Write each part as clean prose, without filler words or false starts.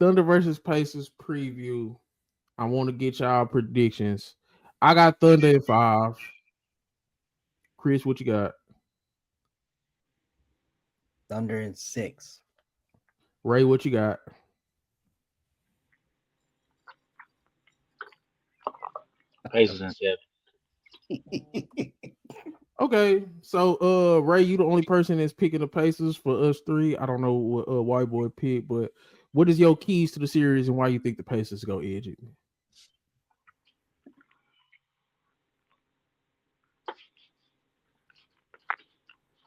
Thunder versus Pacers preview. I want to get y'all predictions. I got Thunder in 5. Chris, what you got? Thunder in 6. Ray, what you got? Pacers and 7. Okay, so Ray, you the only person that's picking the Pacers for us three. I don't know what White Boy picked, but what is your keys to the series and why you think the Pacers go edge it?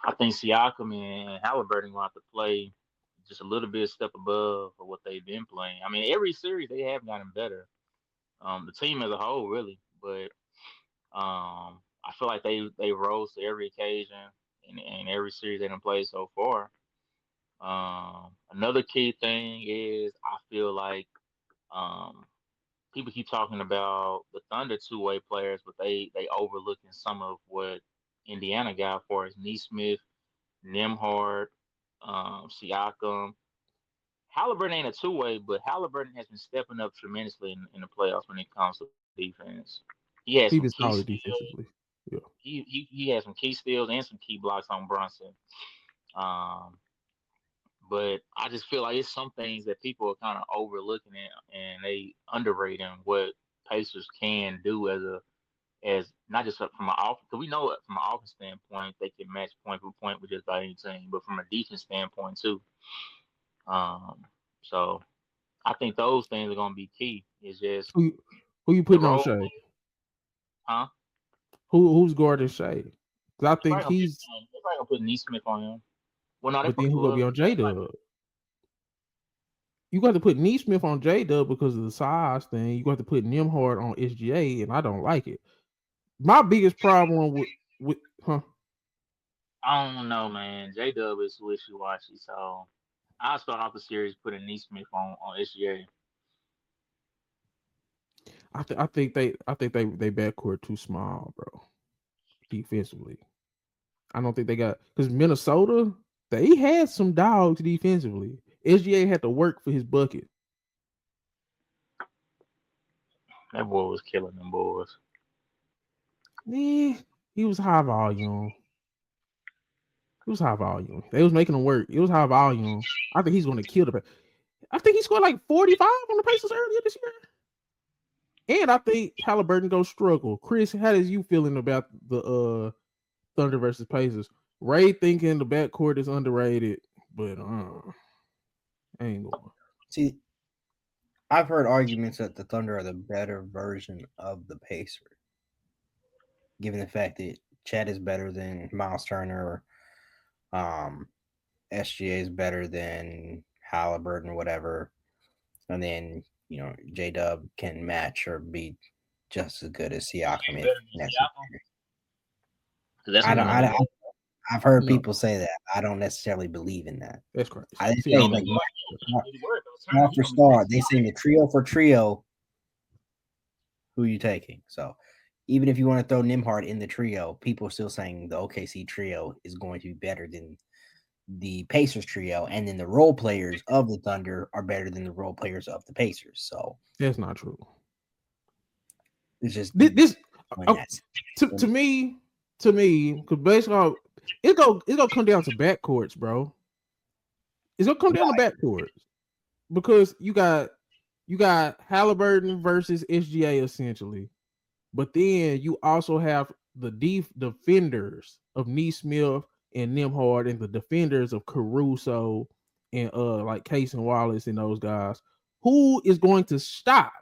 I think Siakam and Halliburton will have to play just a little bit step above of what they've been playing. I mean, every series they have gotten better. The team as a whole, really, but I feel like they rose to every occasion in every series they done played so far. Another key thing is I feel like um, people keep talking about the Thunder two-way players, but they overlooking some of what Indiana got for us. Neesmith, Nimhard, Siakam. Halliburton ain't a two-way, but Halliburton has been stepping up tremendously in the playoffs when it comes to defense. He has some He key been solid steals. defensively. Yeah. He has some key steals and some key blocks on Brunson. Um, but I just feel like it's some things that people are kind of overlooking it and they underrating what Pacers can do as not just from an offense, because we know it from an offense standpoint they can match point for point with just about any team, but from a defense standpoint too. Um, so I think those things are going to be key. It's just Who you the putting on role, Shea? huh? Who's guarding Shea? Because I think he's. They're probably gonna put Neesmith on him. Well, no, they But then probably who gonna be will. on J Dub? You got to put Neesmith on J Dub because of the size thing. You got to put Nimhard on SGA, and I don't like it. My biggest problem with I don't know, man. J Dub is wishy washy, so I'll start off the series putting Neesmith on SGA. I think they backcourt too small, bro. Defensively, I don't think they got because Minnesota they had some dogs defensively. SGA had to work for his bucket. That boy was killing them boys. Yeah, he was high volume. It was high volume. They was making him work. It was high volume. I think he's going to kill the. I think he scored like 45 on the Pacers earlier this year. And I think Halliburton go struggle. Chris, how does you feeling about the Thunder versus Pacers? Ray thinking the backcourt is underrated, but I ain't going. See, I've heard arguments that the Thunder are the better version of the Pacers, given the fact that Chad is better than Miles Turner, um, SGA is better than Halliburton, or whatever, and then J Dub can match or be just as good as Siakam if Better than Siakam, necessary. 'cause that's I what don't. people. I've heard No, people say that. I don't necessarily believe in that. that's crazy. I You say don't Siakam like believe? is You don't really worry about Turner. star You for don't believe star. They say the trio for trio. Who you taking? So even if you want to throw Nimhard in the trio, people are still saying the OKC trio is going to be better than the Pacers trio, and then the role players of the Thunder are better than the role players of the Pacers. So that's not true. it's just This when uh, that's to me, because basically it's gonna come down to backcourts, bro. It's gonna come down to backcourts because you got Halliburton versus SGA essentially, but then you also have the defenders of Neesmith and Nimhard and the defenders of Caruso and like Case and Wallace and those guys. Who is going to stop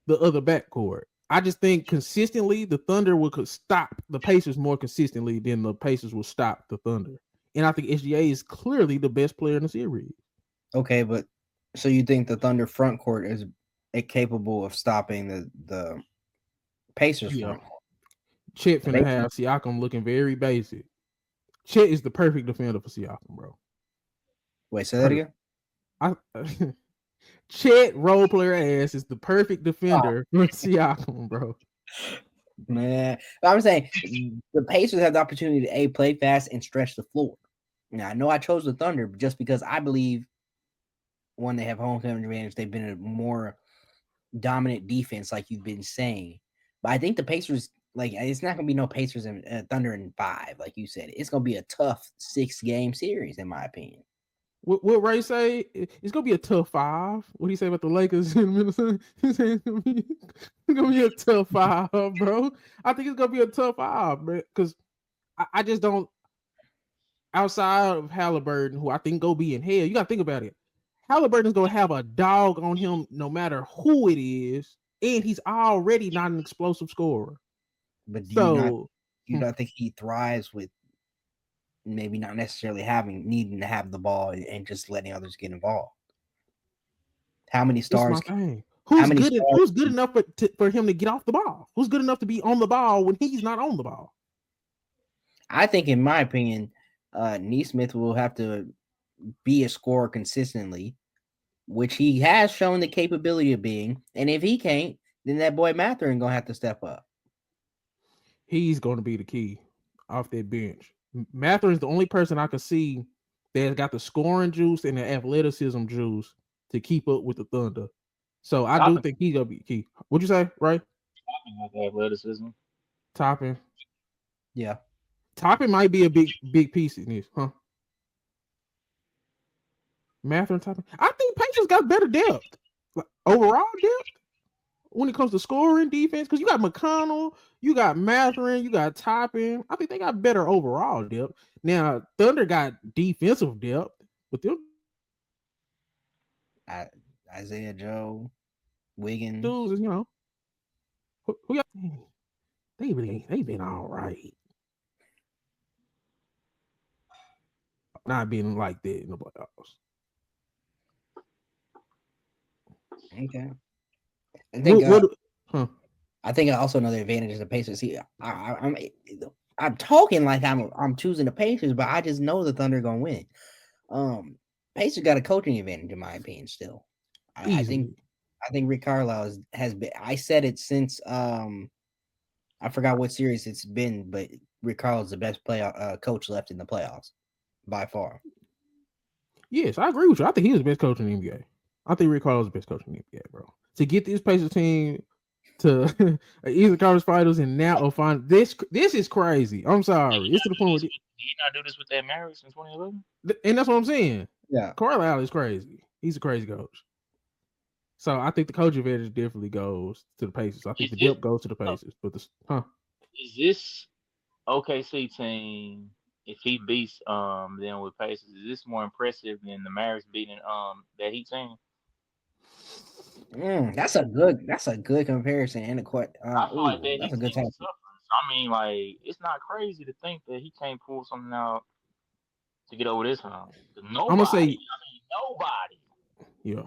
the other backcourt? I just think consistently the Thunder will stop the Pacers more consistently than the Pacers will stop the Thunder. And I think SGA is clearly the best player in the series. okay, but so you think the Thunder front court is capable of stopping the Pacers Yeah. front court? Chet The finna Pacers, have Siakam looking very basic. Chet is the perfect defender for Siakam, bro. wait, say that Perfect. again. I Chet role player ass is the perfect defender for Siakam, bro. Man, I'm saying the Pacers have the opportunity to play fast and stretch the floor. Now I know I chose the Thunder just because I believe One, they have home field advantage. They've been a more dominant defense, like you've been saying. But I think the Pacers, like, it's not going to be no Pacers and Thunder in 5, like you said. It's going to be a tough 6-game series, in my opinion. What Ray say? It's gonna be a tough 5. What do you say about the Lakers in Minnesota? He said it's gonna be a tough 5, bro. I think it's gonna be a tough 5, man. Because I just don't. Outside of Halliburton, who I think go be in hell, you gotta think about it. Halliburton's gonna have a dog on him no matter who it is, and he's already not an explosive scorer. But do So you not think he thrives with maybe not necessarily needing to have the ball and just letting others get involved? How many stars? Who's good enough for him to get off the ball? Who's good enough to be on the ball when he's not on the ball? I think, in my opinion, Nesmith will have to be a scorer consistently, which he has shown the capability of being. And if he can't, then that boy Mathurin gonna have to step up. He's going to be the key off that bench. Mathurin is the only person I could see that's got the scoring juice and the athleticism juice to keep up with the Thunder. So I do think he's gonna be key. What'd you say, right? Athleticism. Toppin. Yeah. Toppin might be a big piece in this, huh? Mathurin, Toppin. I think Pacers got better depth. Like, overall depth when it comes to scoring, defense, because you got McConnell, you got Mathurin, you got Toppin. I think they got better overall depth. Now, Thunder got defensive depth, but them Isaiah Joe, Wiggins, dudes, you know, who got, they been all right. Not being like that in the playoffs. Okay. I think also another advantage is the Pacers. See, I'm talking like I'm choosing the Pacers, but I just know the Thunder gonna win. Pacers got a coaching advantage in my opinion. Still, I think Rick Carlisle has been. I said it since I forgot what series it's been, but Rick Carlisle is the best coach left in the playoffs by far. Yes, I agree with you. I think he's the best coach in the NBA. I think Rick Carlisle is the best coach in the NBA, bro. To get this Pacers team to Eastern Conference Finals and now or find this is crazy. I'm sorry. It's to the point where did he not do this with that Mavericks in 2011? And that's what I'm saying. Yeah, Carlisle is crazy. He's a crazy coach. So I think the coach advantage definitely goes to the Pacers. I think the depth goes to the Pacers. But is this OKC team, if he beats them with Pacers, is this more impressive than the Mavericks beating that Heat team? That's a good comparison and I feel like that's a good time. I mean, like, it's not crazy to think that he can't pull something out to get over this hump. I'm gonna say nobody. Yeah.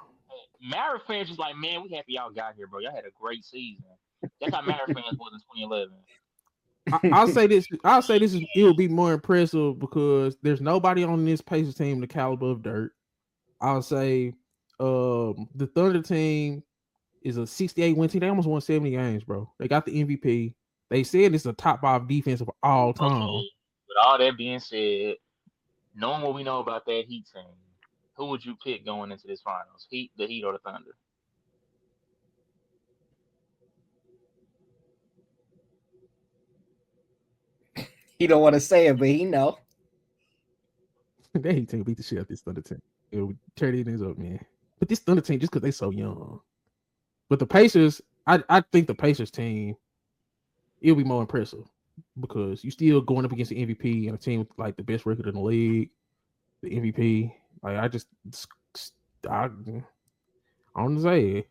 Maverick fans just like, man, we happy y'all got here, bro. Y'all had a great season. That's how Maverick fans was in 2011. I'll say this. It'll be more impressive because there's nobody on this Pacers team the caliber of Dirk. I'll say the Thunder team is a 68 win team. They almost won 70 games, bro. They got the MVP. They said it's a top 5 defense of all time. Okay. With all that being said, knowing what we know about that Heat team, who would you pick going into this finals? The Heat or the Thunder? He don't want to say it, but he know. That Heat team beat the shit out of this Thunder team. It'll tear these things up, man. But this Thunder team, just because they so young. But the Pacers, I think the Pacers team, it'll be more impressive because you still going up against the MVP and a team with like the best record in the league, the MVP. Like I don't say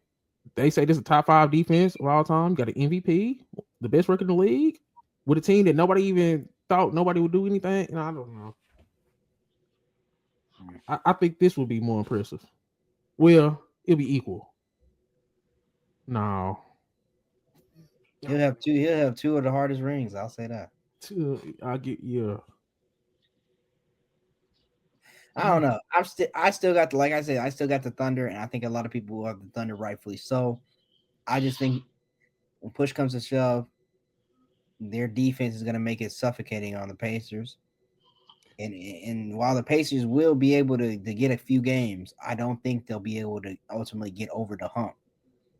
they say this is a top 5 defense of all time. Got an MVP, the best record in the league, with a team that nobody even thought nobody would do anything. And I don't know. I think this will be more impressive. Well, it'll be equal. No. He'll have two of the hardest rings. I'll say that. I don't know. I still got like I said, I still got the Thunder, and I think a lot of people will have the Thunder rightfully so. I just think when push comes to shove, their defense is gonna make it suffocating on the Pacers. And while the Pacers will be able to get a few games, I don't think they'll be able to ultimately get over the hump.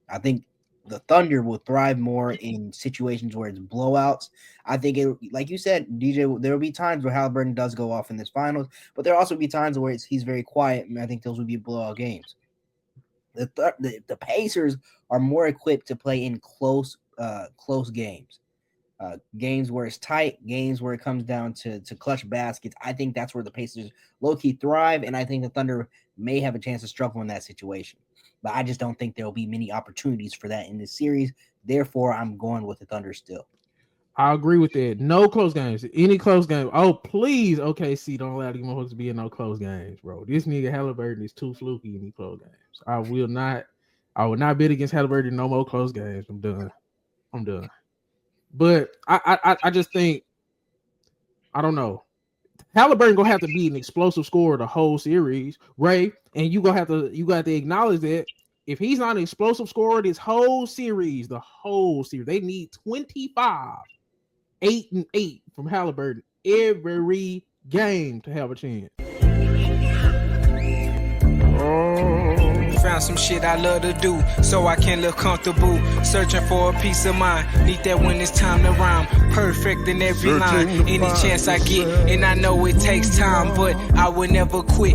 I think the Thunder will thrive more in situations where it's blowouts. I think it, like you said, DJ, there will be times where Halliburton does go off in this finals, but there will also be times where he's very quiet, and I think those would be blowout games. The Pacers are more equipped to play in close games. Games where it's tight, games where it comes down to clutch baskets. I think that's where the Pacers low-key thrive, and I think the Thunder may have a chance to struggle in that situation. But I just don't think there will be many opportunities for that in this series. Therefore, I'm going with the Thunder still. I agree with that. No close games. Any close game. Oh, please, OKC, don't allow these motherfuckers to be in no close games, bro. This nigga Halliburton is too fluky in these close games. I will not bet against Halliburton in no more close games. I'm done. But I just think, I don't know. Halliburton gonna have to be an explosive scorer the whole series, Ray, and you got to acknowledge that if he's not an explosive scorer this whole series, they need 25, 8-8 from Halliburton every game to have a chance. Found some shit I love to do, so I can live comfortable. Searching for a peace of mind, need that when it's time to rhyme. Perfect in every line, any chance I get, and I know it takes time, but I would never quit.